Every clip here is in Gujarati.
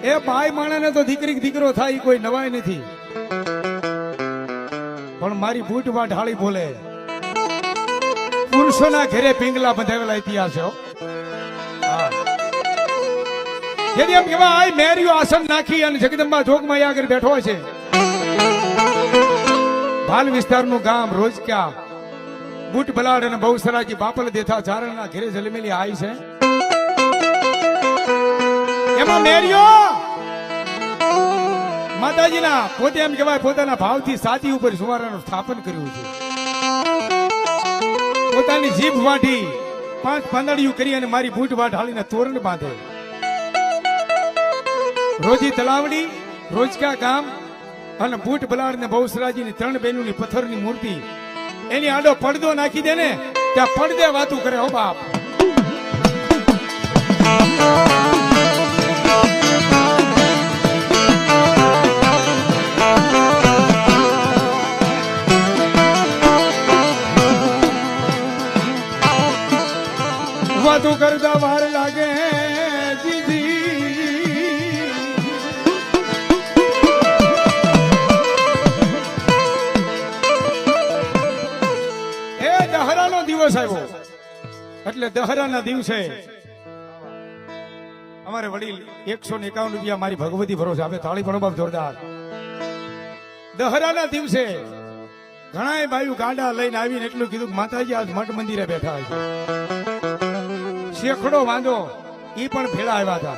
એ ભાઈ માણસને તો દીકરી દીકરો થાય ઈ કોઈ નવાઈ નથી, પણ મારી બૂટ ઢાળી બોલે પુરુષોના ઘરે પિંગલા બંધાવેલા ઇતિહાસ છે હો. હા. જેથી એમ કેવા આ મેરિયો આસન નાખી અને જગદંબા જોગમાં આગળ બેઠો છે. ભાલ વિસ્તારનું ગામ રોજક્યા બુટ બલાડ અને બહુસરાજી બાપલ દેથા ચારણના ઘરે જલમેલી આઈ છે. એમાં મેરિયો માતાજીના પોતે એમ કહેવાય પોતાના ભાવથી સાતી ઉપર સુવારાનું સ્થાપન કર્યું છે. પોતાની જીભ વાઢી 5 પાંદડીયું કરી અને મારી બૂટ ઢાળીને તોરણ બાંધે. રોજી તલાવડી રોજકા ગામ અને બૂટ બલાડ ને બહુસરાજીની 3 બહેનોની પથ્થરની મૂર્તિ એની આડો પડદો નાખી દે ને ત્યાં પડદે વાતું કરે હો બાપ. વાતું કરતા વાર લાગે દીદી. દિવસ આવ્યો એટલે દહરાના દિવસે અમારે વડીલ 151 રૂપિયા મારી ભગવતી ભરોસે આપે. તાળી પડો બાપ જોરદાર. દહરાના દિવસે ઘણા ભાઈઓ ગાડા લઈને આવીને એટલું કીધું માતાજી આજ મઠ મંદિરે બેઠા છે. શેખડો વાંધો ઈ પણ ભેળા આવ્યા હતા.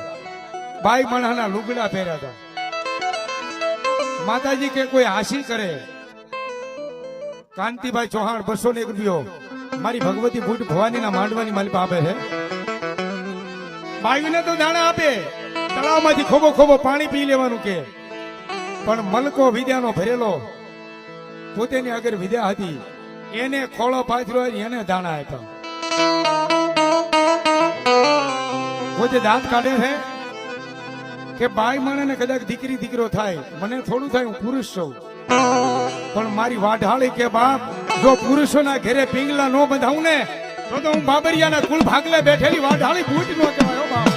બાઈ મણાના લુગડા પહેર્યા હતા. માતાજી કે કોઈ હાસી કરે. કાંતિભાઈ ચૌહાણ 201 રૂપિયો મારી ભગવતી બૂટ ભવાનીના માંડવાની માલિક આપે છે. બાયુને તો દાણા આપે, તળાવમાંથી ખોબો ખોબો પાણી પી લેવાનું કે, પણ મલકો વિદ્યાનો ભરેલો પોતેની આગળ વિદ્યા હતી એને ખોળો પાથર્યો એને દાણા આપ્યા. પોતે દાંત કાઢે છે કે બાઈ માણસને કદાચ દીકરી દીકરો થાય, મને થોડું થાય હું પુરુષ છું, પણ મારી વાઢાળી કે બાપ જો પુરુષોના ઘરે પિંગલા નો બંધાવું ને તો હું બાબરિયાના કુલ ભાગલે બેઠેલી વાઢાળી બૂટ નો કહેવાય બાપ.